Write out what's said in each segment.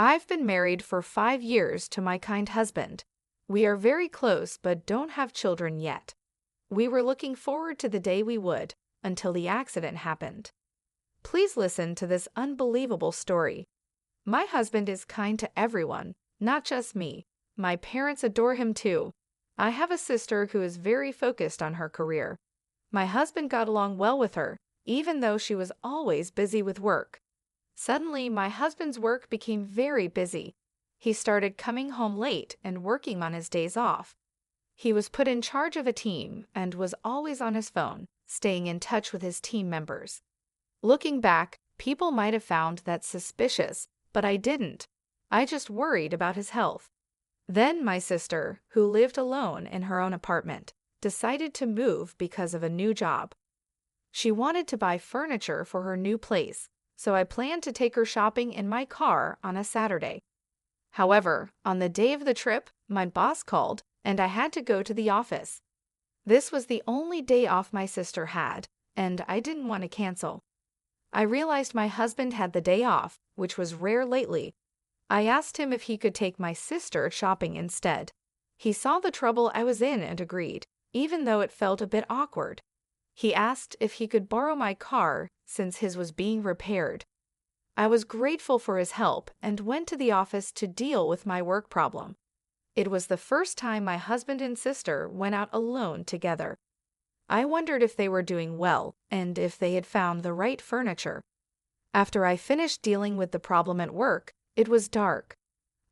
I've been married for 5 years to my kind husband. We are very close but don't have children yet. We were looking forward to the day we would, until the accident happened. Please listen to this unbelievable story. My husband is kind to everyone, not just me. My parents adore him too. I have a sister who is very focused on her career. My husband got along well with her, even though she was always busy with work. Suddenly, my husband's work became very busy. He started coming home late and working on his days off. He was put in charge of a team and was always on his phone, staying in touch with his team members. Looking back, people might have found that suspicious, but I didn't. I just worried about his health. Then my sister, who lived alone in her own apartment, decided to move because of a new job. She wanted to buy furniture for her new place, so I planned to take her shopping in my car on a Saturday. However, on the day of the trip, my boss called and I had to go to the office. This was the only day off my sister had, and I didn't want to cancel. I realized my husband had the day off, which was rare lately. I asked him if he could take my sister shopping instead. He saw the trouble I was in and agreed, even though it felt a bit awkward. He asked if he could borrow my car since his was being repaired. I was grateful for his help and went to the office to deal with my work problem. It was the first time my husband and sister went out alone together. I wondered if they were doing well and if they had found the right furniture. After I finished dealing with the problem at work, it was dark.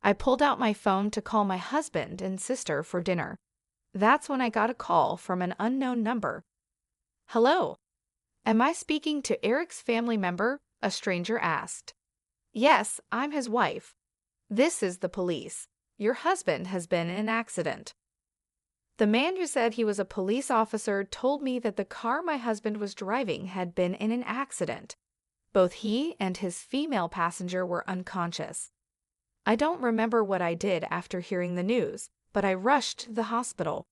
I pulled out my phone to call my husband and sister for dinner. That's when I got a call from an unknown number. "Hello. Am I speaking to Eric's family member?" a stranger asked. "Yes, I'm his wife. This is the police. Your husband has been in an accident." The man who said he was a police officer told me that the car my husband was driving had been in an accident. Both he and his female passenger were unconscious. I don't remember what I did after hearing the news, but I rushed to the hospital.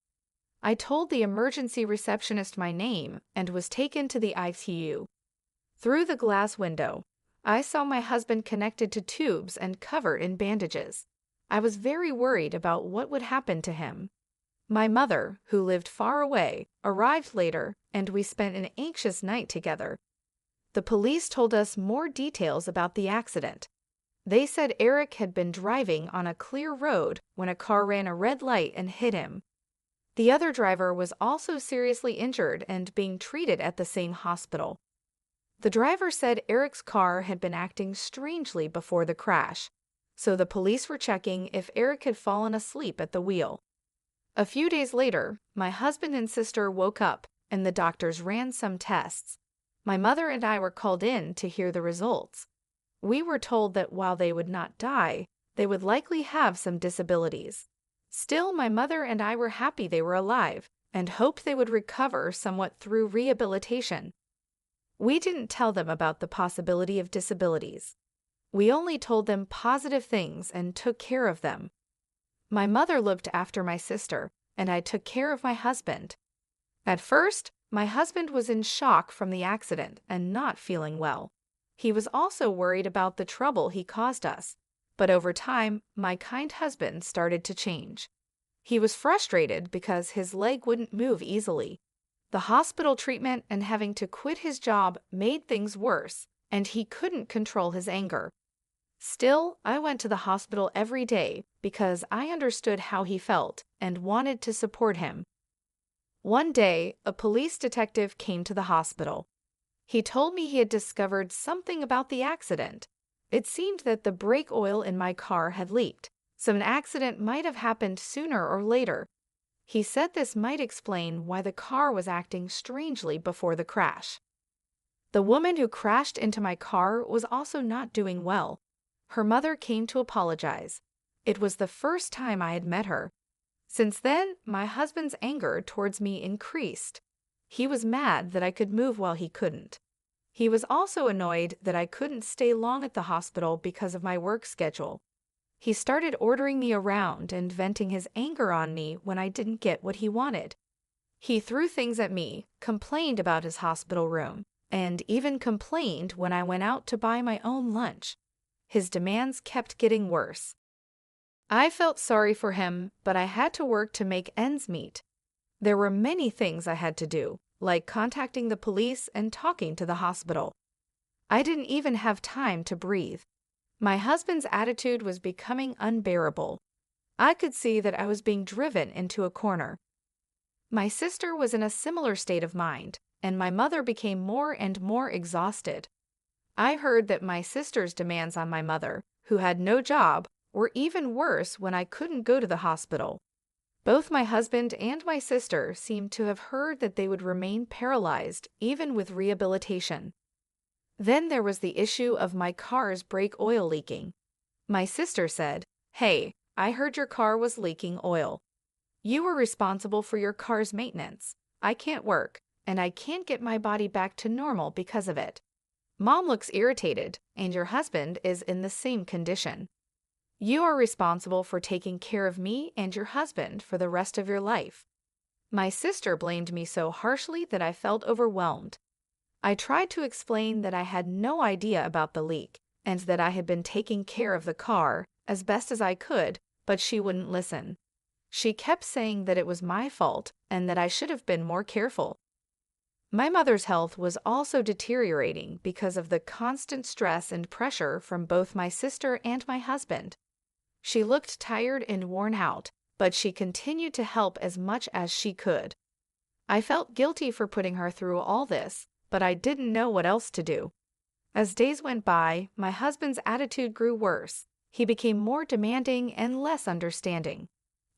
I told the emergency receptionist my name and was taken to the ICU. Through the glass window, I saw my husband connected to tubes and covered in bandages. I was very worried about what would happen to him. My mother, who lived far away, arrived later, and we spent an anxious night together. The police told us more details about the accident. They said Eric had been driving on a clear road when a car ran a red light and hit him. The other driver was also seriously injured and being treated at the same hospital. The driver said Eric's car had been acting strangely before the crash, so the police were checking if Eric had fallen asleep at the wheel. A few days later, my husband and sister woke up and the doctors ran some tests. My mother and I were called in to hear the results. We were told that while they would not die, they would likely have some disabilities. Still, my mother and I were happy they were alive and hoped they would recover somewhat through rehabilitation. We didn't tell them about the possibility of disabilities. We only told them positive things and took care of them. My mother looked after my sister, and I took care of my husband. At first, my husband was in shock from the accident and not feeling well. He was also worried about the trouble he caused us, but over time, my kind husband started to change. He was frustrated because his leg wouldn't move easily. The hospital treatment and having to quit his job made things worse, and he couldn't control his anger. Still, I went to the hospital every day because I understood how he felt and wanted to support him. One day, a police detective came to the hospital. He told me he had discovered something about the accident. It seemed that the brake oil in my car had leaked, so an accident might have happened sooner or later. He said this might explain why the car was acting strangely before the crash. The woman who crashed into my car was also not doing well. Her mother came to apologize. It was the first time I had met her. Since then, my husband's anger towards me increased. He was mad that I could move while he couldn't. He was also annoyed that I couldn't stay long at the hospital because of my work schedule. He started ordering me around and venting his anger on me when I didn't get what he wanted. He threw things at me, complained about his hospital room, and even complained when I went out to buy my own lunch. His demands kept getting worse. I felt sorry for him, but I had to work to make ends meet. There were many things I had to do, like contacting the police and talking to the hospital. I didn't even have time to breathe. My husband's attitude was becoming unbearable. I could see that I was being driven into a corner. My sister was in a similar state of mind, and my mother became more and more exhausted. I heard that my sister's demands on my mother, who had no job, were even worse when I couldn't go to the hospital. Both my husband and my sister seemed to have heard that they would remain paralyzed even with rehabilitation. Then there was the issue of my car's brake oil leaking. My sister said, "Hey, I heard your car was leaking oil. You were responsible for your car's maintenance. I can't work, and I can't get my body back to normal because of it. Mom looks irritated, and your husband is in the same condition. You are responsible for taking care of me and your husband for the rest of your life." My sister blamed me so harshly that I felt overwhelmed. I tried to explain that I had no idea about the leak and that I had been taking care of the car as best as I could, but she wouldn't listen. She kept saying that it was my fault and that I should have been more careful. My mother's health was also deteriorating because of the constant stress and pressure from both my sister and my husband. She looked tired and worn out, but she continued to help as much as she could. I felt guilty for putting her through all this, but I didn't know what else to do. As days went by, my husband's attitude grew worse. He became more demanding and less understanding.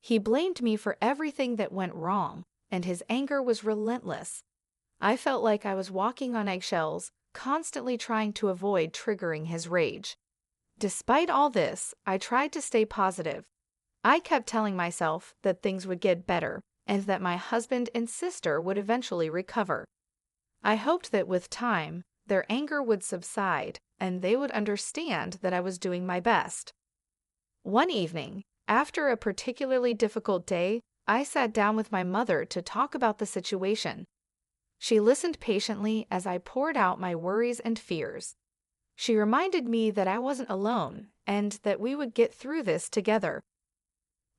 He blamed me for everything that went wrong, and his anger was relentless. I felt like I was walking on eggshells, constantly trying to avoid triggering his rage. Despite all this, I tried to stay positive. I kept telling myself that things would get better and that my husband and sister would eventually recover. I hoped that with time, their anger would subside and they would understand that I was doing my best. One evening, after a particularly difficult day, I sat down with my mother to talk about the situation. She listened patiently as I poured out my worries and fears. She reminded me that I wasn't alone and that we would get through this together.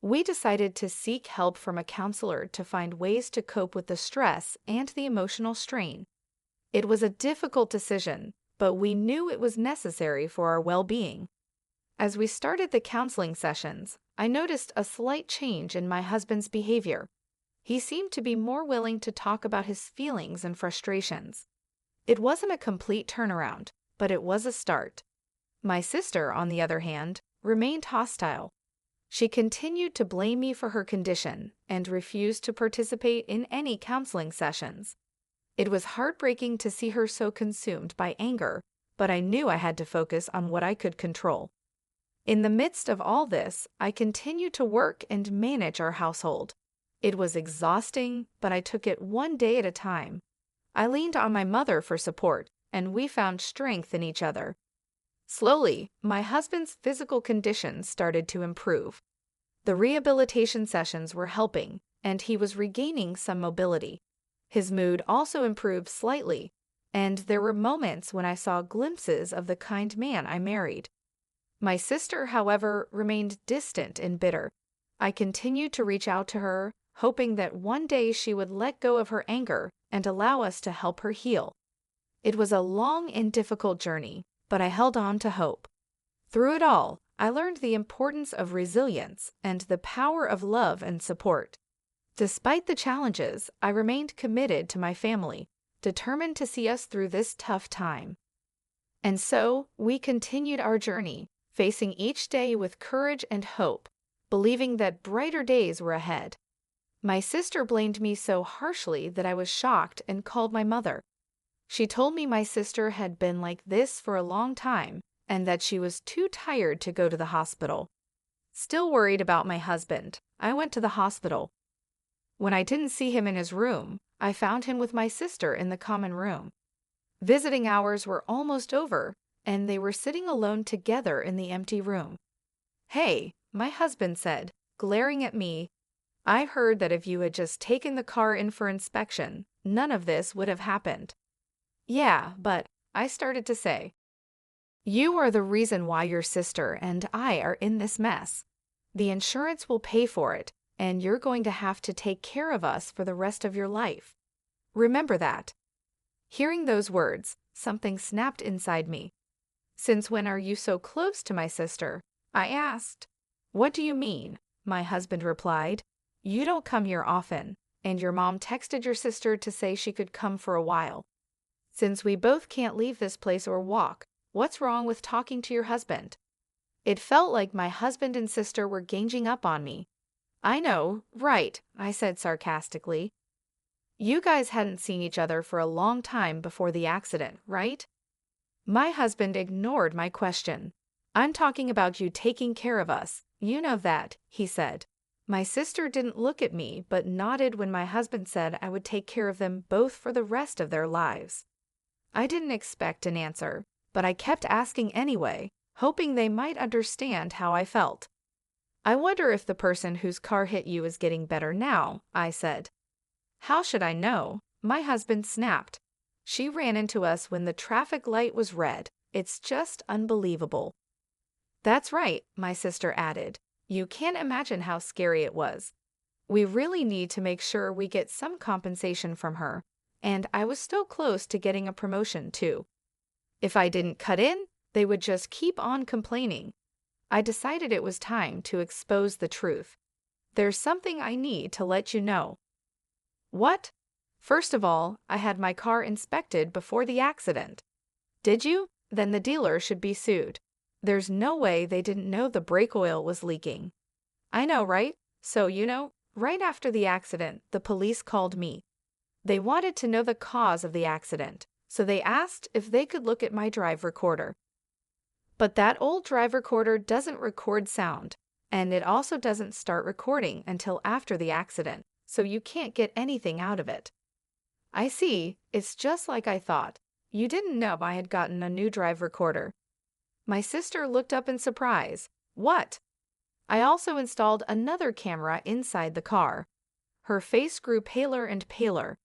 We decided to seek help from a counselor to find ways to cope with the stress and the emotional strain. It was a difficult decision, but we knew it was necessary for our well-being. As we started the counseling sessions, I noticed a slight change in my husband's behavior. He seemed to be more willing to talk about his feelings and frustrations. It wasn't a complete turnaround, but it was a start. My sister, on the other hand, remained hostile. She continued to blame me for her condition and refused to participate in any counseling sessions. It was heartbreaking to see her so consumed by anger, but I knew I had to focus on what I could control. In the midst of all this, I continued to work and manage our household. It was exhausting, but I took it one day at a time. I leaned on my mother for support, and we found strength in each other. Slowly, my husband's physical condition started to improve. The rehabilitation sessions were helping, and he was regaining some mobility. His mood also improved slightly, and there were moments when I saw glimpses of the kind man I married. My sister, however, remained distant and bitter. I continued to reach out to her, hoping that one day she would let go of her anger and allow us to help her heal. It was a long and difficult journey, but I held on to hope. Through it all, I learned the importance of resilience and the power of love and support. Despite the challenges, I remained committed to my family, determined to see us through this tough time. And so, we continued our journey, facing each day with courage and hope, believing that brighter days were ahead. My sister blamed me so harshly that I was shocked and called my mother. She told me my sister had been like this for a long time and that she was too tired to go to the hospital. Still worried about my husband, I went to the hospital. When I didn't see him in his room, I found him with my sister in the common room. Visiting hours were almost over, and they were sitting alone together in the empty room. "Hey," my husband said, glaring at me. "I heard that if you had just taken the car in for inspection, none of this would have happened." "Yeah, but," I started to say. You are the reason why your sister and I are in this mess. The insurance will pay for it, and you're going to have to take care of us for the rest of your life. Remember that." Hearing those words, something snapped inside me. "Since when are you so close to my sister?" I asked. "What do you mean?" my husband replied. "You don't come here often, and your mom texted your sister to say she could come for a while. Since we both can't leave this place or walk, what's wrong with talking to your husband?" It felt like my husband and sister were ganging up on me. "I know, right," I said sarcastically. "You guys hadn't seen each other for a long time before the accident, right?" My husband ignored my question. "I'm talking about you taking care of us. You know that," he said. My sister didn't look at me but nodded when my husband said I would take care of them both for the rest of their lives. I didn't expect an answer, but I kept asking anyway, hoping they might understand how I felt. "I wonder if the person whose car hit you is getting better now," I said. "How should I know?" my husband snapped. "She ran into us when the traffic light was red. It's just unbelievable." "That's right," my sister added. "You can't imagine how scary it was. We really need to make sure we get some compensation from her, and I was so close to getting a promotion too. If I didn't cut in, they would just keep on complaining." I decided it was time to expose the truth. "There's something I need to let you know." "What?" "First of all, I had my car inspected before the accident." "Did you? Then the dealer should be sued. There's no way they didn't know the brake oil was leaking." "I know, right? So, right after the accident, the police called me. They wanted to know the cause of the accident, so they asked if they could look at my drive recorder. But that old drive recorder doesn't record sound, and it also doesn't start recording until after the accident, so you can't get anything out of it." "I see. It's just like I thought. You didn't know I had gotten a new drive recorder." My sister looked up in surprise. "What?" "I also installed another camera inside the car." Her face grew paler and paler.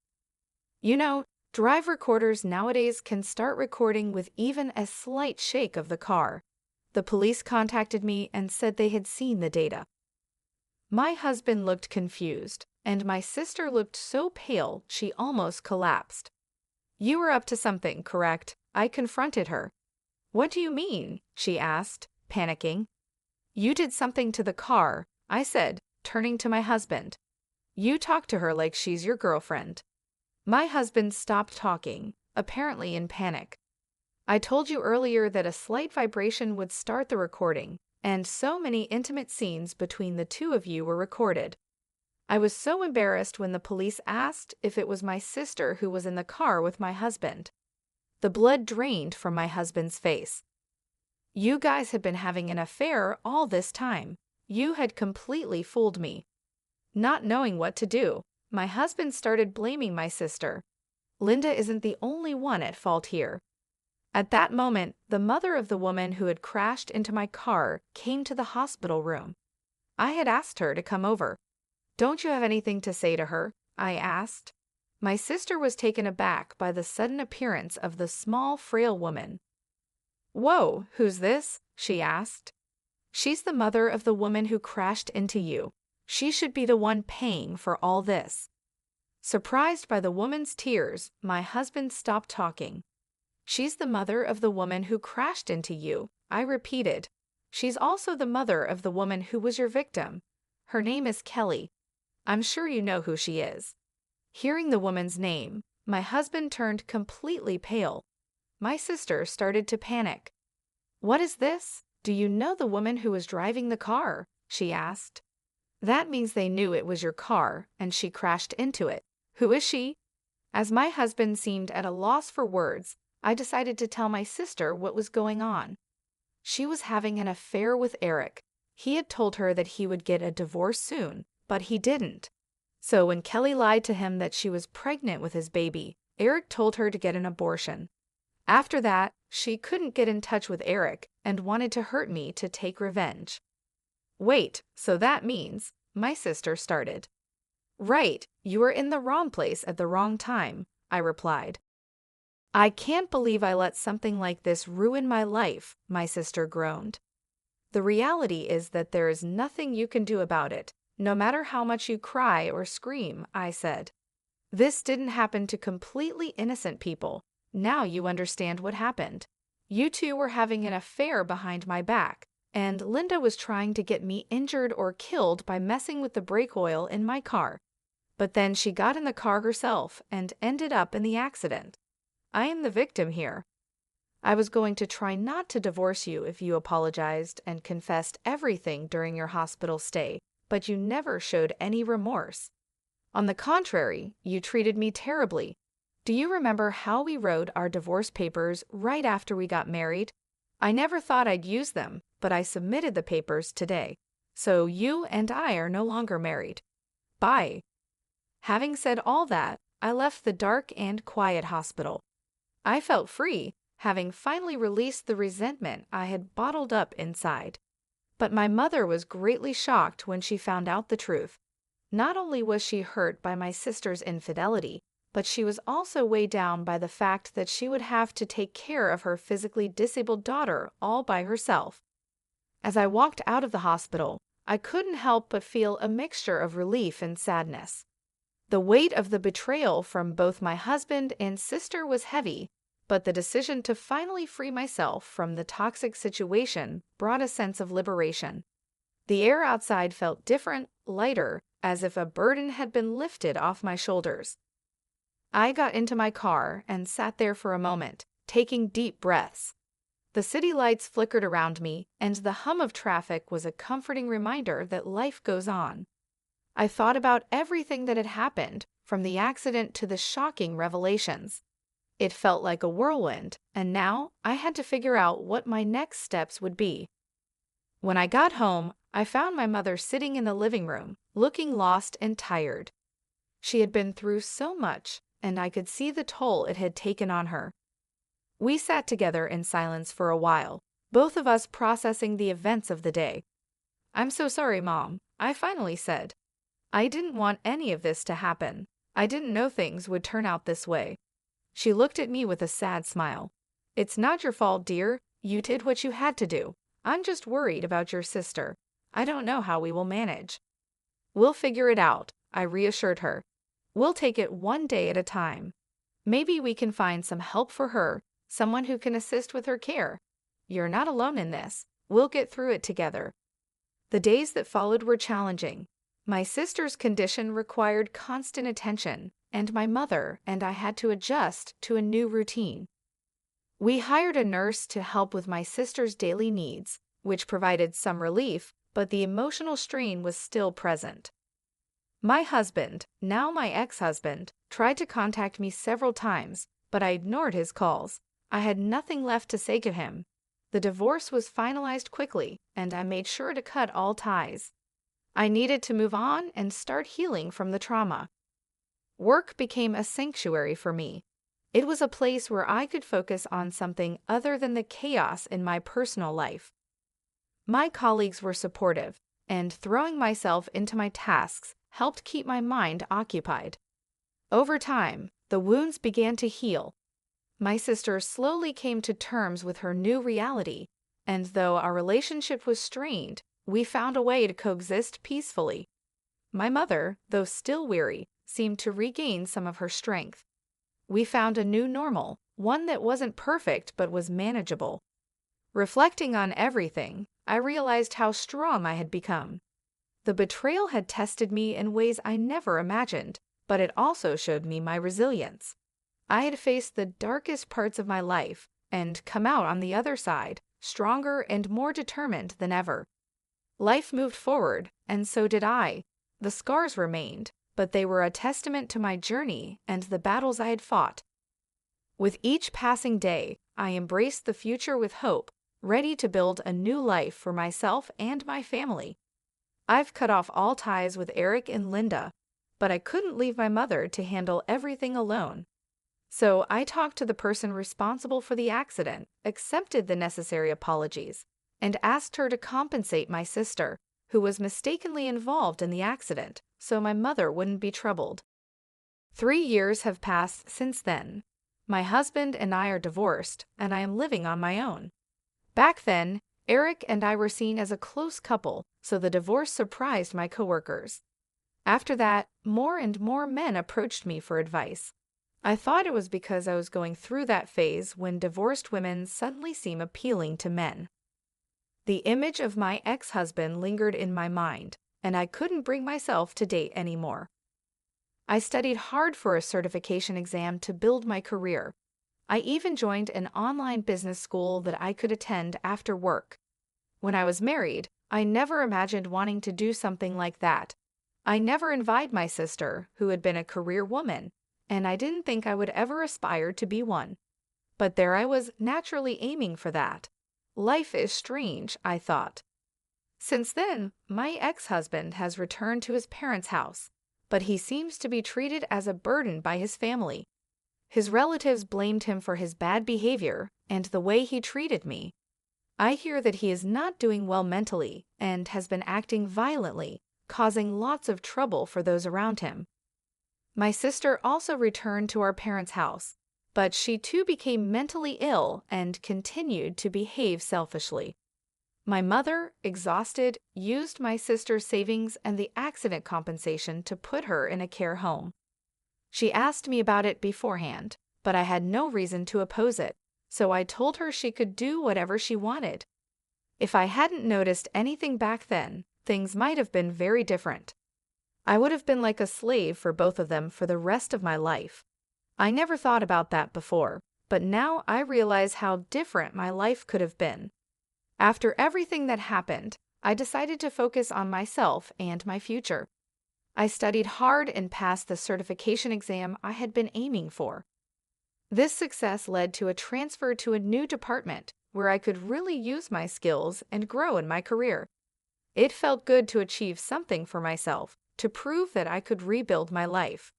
Drive recorders nowadays can start recording with even a slight shake of the car. The police contacted me and said they had seen the data." My husband looked confused, and my sister looked so pale she almost collapsed. "You were up to something, correct?" I confronted her. "What do you mean?" she asked, panicking. "You did something to the car," I said, turning to my husband. "You talk to her like she's your girlfriend." My husband stopped talking, apparently in panic. "I told you earlier that a slight vibration would start the recording, and so many intimate scenes between the two of you were recorded." I was so embarrassed when the police asked if it was my sister who was in the car with my husband. The blood drained from my husband's face. "You guys had been having an affair all this time. You had completely fooled me." Not knowing what to do, my husband started blaming my sister. "Linda isn't the only one at fault here." At that moment, the mother of the woman who had crashed into my car came to the hospital room. I had asked her to come over. "Don't you have anything to say to her?" I asked. My sister was taken aback by the sudden appearance of the small, frail woman. "Whoa, who's this?" she asked. "She's the mother of the woman who crashed into you. She should be the one paying for all this." Surprised by the woman's tears, my husband stopped talking. "She's the mother of the woman who crashed into you," I repeated. "She's also the mother of the woman who was your victim. Her name is Kelly. I'm sure you know who she is." Hearing the woman's name, my husband turned completely pale. My sister started to panic. "What is this? Do you know the woman who was driving the car?" she asked. "That means they knew it was your car, and she crashed into it. Who is she?" As my husband seemed at a loss for words, I decided to tell my sister what was going on. She was having an affair with Eric. He had told her that he would get a divorce soon, but he didn't. So when Kelly lied to him that she was pregnant with his baby, Eric told her to get an abortion. After that, she couldn't get in touch with Eric and wanted to hurt me to take revenge. "Wait, so that means," my sister started. "Right, you were in the wrong place at the wrong time," I replied. I can't believe I let something like this ruin my life, my sister groaned. The reality is that there is nothing you can do about it, no matter how much you cry or scream, I said. This didn't happen to completely innocent people. Now you understand what happened. You two were having an affair behind my back, and Linda was trying to get me injured or killed by messing with the brake oil in my car. But then she got in the car herself and ended up in the accident. I am the victim here. I was going to try not to divorce you if you apologized and confessed everything during your hospital stay, but you never showed any remorse. On the contrary, you treated me terribly. Do you remember how we wrote our divorce papers right after we got married? I never thought I'd use them, but I submitted the papers today. So you and I are no longer married. Bye. Having said all that, I left the dark and quiet hospital. I felt free, having finally released the resentment I had bottled up inside. But my mother was greatly shocked when she found out the truth. Not only was she hurt by my sister's infidelity, but she was also weighed down by the fact that she would have to take care of her physically disabled daughter all by herself. As I walked out of the hospital, I couldn't help but feel a mixture of relief and sadness. The weight of the betrayal from both my husband and sister was heavy, but the decision to finally free myself from the toxic situation brought a sense of liberation. The air outside felt different, lighter, as if a burden had been lifted off my shoulders. I got into my car and sat there for a moment, taking deep breaths. The city lights flickered around me, and the hum of traffic was a comforting reminder that life goes on. I thought about everything that had happened, from the accident to the shocking revelations. It felt like a whirlwind, and now I had to figure out what my next steps would be. When I got home, I found my mother sitting in the living room, looking lost and tired. She had been through so much, and I could see the toll it had taken on her. We sat together in silence for a while, both of us processing the events of the day. "I'm so sorry, Mom," I finally said. "I didn't want any of this to happen. I didn't know things would turn out this way." She looked at me with a sad smile. "It's not your fault, dear. You did what you had to do. I'm just worried about your sister. I don't know how we will manage." "We'll figure it out," I reassured her. "We'll take it one day at a time. Maybe we can find some help for her, someone who can assist with her care. You're not alone in this. We'll get through it together." The days that followed were challenging. My sister's condition required constant attention, and my mother and I had to adjust to a new routine. We hired a nurse to help with my sister's daily needs, which provided some relief, but the emotional strain was still present. My husband, now my ex-husband, tried to contact me several times, but I ignored his calls. I had nothing left to say to him. The divorce was finalized quickly, and I made sure to cut all ties. I needed to move on and start healing from the trauma. Work became a sanctuary for me. It was a place where I could focus on something other than the chaos in my personal life. My colleagues were supportive, and throwing myself into my tasks helped keep my mind occupied. Over time, the wounds began to heal. My sister slowly came to terms with her new reality, and though our relationship was strained, we found a way to coexist peacefully. My mother, though still weary, seemed to regain some of her strength. We found a new normal, one that wasn't perfect but was manageable. Reflecting on everything, I realized how strong I had become. The betrayal had tested me in ways I never imagined, but it also showed me my resilience. I had faced the darkest parts of my life and come out on the other side, stronger and more determined than ever. Life moved forward, and so did I. The scars remained, but they were a testament to my journey and the battles I had fought. With each passing day, I embraced the future with hope, ready to build a new life for myself and my family. I've cut off all ties with Eric and Linda, but I couldn't leave my mother to handle everything alone. So I talked to the person responsible for the accident, accepted the necessary apologies, and asked her to compensate my sister, who was mistakenly involved in the accident, so my mother wouldn't be troubled. 3 years have passed since then. My husband and I are divorced, and I am living on my own. Back then, Eric and I were seen as a close couple, so the divorce surprised my coworkers. After that, more and more men approached me for advice. I thought it was because I was going through that phase when divorced women suddenly seem appealing to men. The image of my ex-husband lingered in my mind, and I couldn't bring myself to date anymore. I studied hard for a certification exam to build my career. I even joined an online business school that I could attend after work. When I was married, I never imagined wanting to do something like that. I never envied my sister, who had been a career woman, and I didn't think I would ever aspire to be one. But there I was, naturally aiming for that. Life is strange, I thought. Since then, my ex-husband has returned to his parents' house, but he seems to be treated as a burden by his family. His relatives blamed him for his bad behavior and the way he treated me. I hear that he is not doing well mentally and has been acting violently, causing lots of trouble for those around him. My sister also returned to our parents' house, but she too became mentally ill and continued to behave selfishly. My mother, exhausted, used my sister's savings and the accident compensation to put her in a care home. She asked me about it beforehand, but I had no reason to oppose it, so I told her she could do whatever she wanted. If I hadn't noticed anything back then, things might have been very different. I would have been like a slave for both of them for the rest of my life. I never thought about that before, but now I realize how different my life could have been. After everything that happened, I decided to focus on myself and my future. I studied hard and passed the certification exam I had been aiming for. This success led to a transfer to a new department where I could really use my skills and grow in my career. It felt good to achieve something for myself, to prove that I could rebuild my life.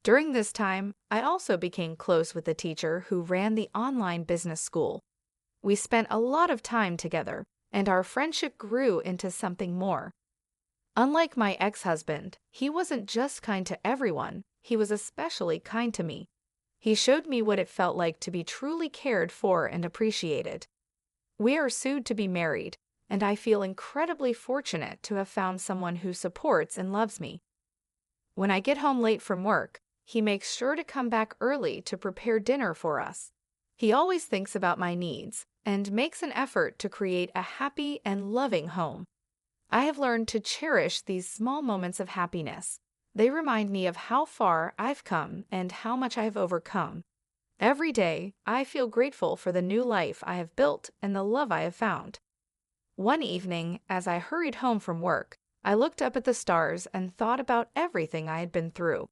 During this time, I also became close with the teacher who ran the online business school. We spent a lot of time together, and our friendship grew into something more. Unlike my ex-husband, he wasn't just kind to everyone, he was especially kind to me. He showed me what it felt like to be truly cared for and appreciated. We are soon to be married, and I feel incredibly fortunate to have found someone who supports and loves me. When I get home late from work, he makes sure to come back early to prepare dinner for us. He always thinks about my needs and makes an effort to create a happy and loving home. I have learned to cherish these small moments of happiness. They remind me of how far I've come and how much I have overcome. Every day, I feel grateful for the new life I have built and the love I have found. One evening, as I hurried home from work, I looked up at the stars and thought about everything I had been through.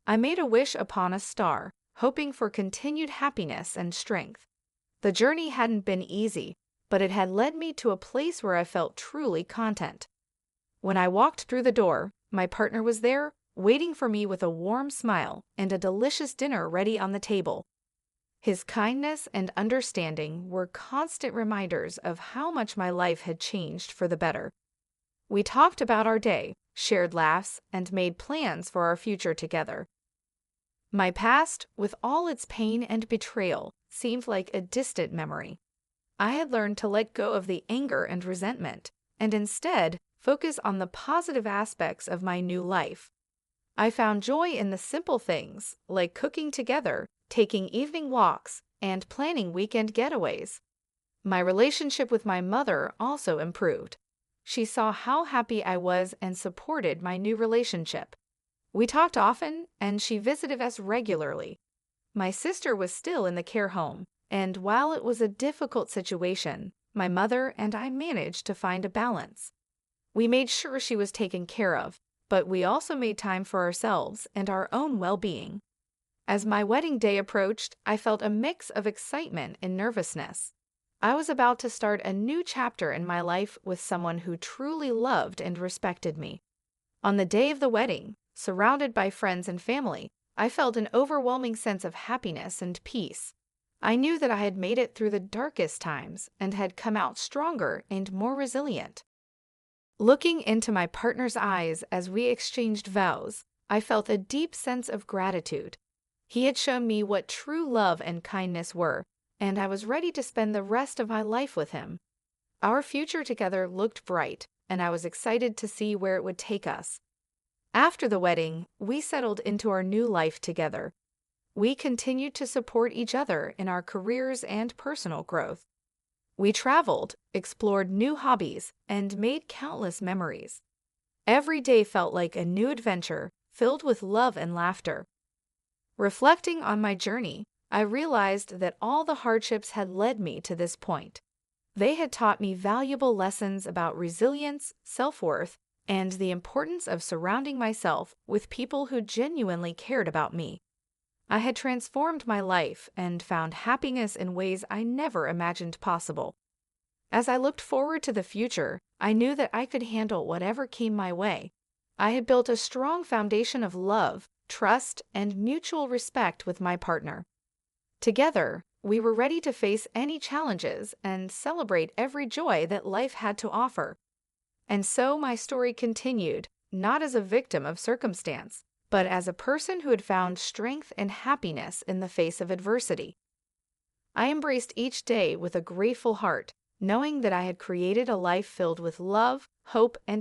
I made a wish upon a star, hoping for continued happiness and strength. The journey hadn't been easy, but it had led me to a place where I felt truly content. When I walked through the door, my partner was there, waiting for me with a warm smile and a delicious dinner ready on the table. His kindness and understanding were constant reminders of how much my life had changed for the better. We talked about our day, shared laughs, and made plans for our future together. My past, with all its pain and betrayal, seemed like a distant memory. I had learned to let go of the anger and resentment, and instead focus on the positive aspects of my new life. I found joy in the simple things, like cooking together, taking evening walks, and planning weekend getaways. My relationship with my mother also improved. She saw how happy I was and supported my new relationship. We talked often, and she visited us regularly. My sister was still in the care home, and while it was a difficult situation, my mother and I managed to find a balance. We made sure she was taken care of, but we also made time for ourselves and our own well-being. As my wedding day approached, I felt a mix of excitement and nervousness. I was about to start a new chapter in my life with someone who truly loved and respected me. On the day of the wedding, surrounded by friends and family, I felt an overwhelming sense of happiness and peace. I knew that I had made it through the darkest times and had come out stronger and more resilient. Looking into my partner's eyes as we exchanged vows, I felt a deep sense of gratitude. He had shown me what true love and kindness were, and I was ready to spend the rest of my life with him. Our future together looked bright, and I was excited to see where it would take us. After the wedding, we settled into our new life together. We continued to support each other in our careers and personal growth. We traveled, explored new hobbies, and made countless memories. Every day felt like a new adventure, filled with love and laughter. Reflecting on my journey, I realized that all the hardships had led me to this point. They had taught me valuable lessons about resilience, self-worth, and the importance of surrounding myself with people who genuinely cared about me. I had transformed my life and found happiness in ways I never imagined possible. As I looked forward to the future, I knew that I could handle whatever came my way. I had built a strong foundation of love, trust, and mutual respect with my partner. Together, we were ready to face any challenges and celebrate every joy that life had to offer. And so my story continued, not as a victim of circumstance, but as a person who had found strength and happiness in the face of adversity. I embraced each day with a grateful heart, knowing that I had created a life filled with love, hope, and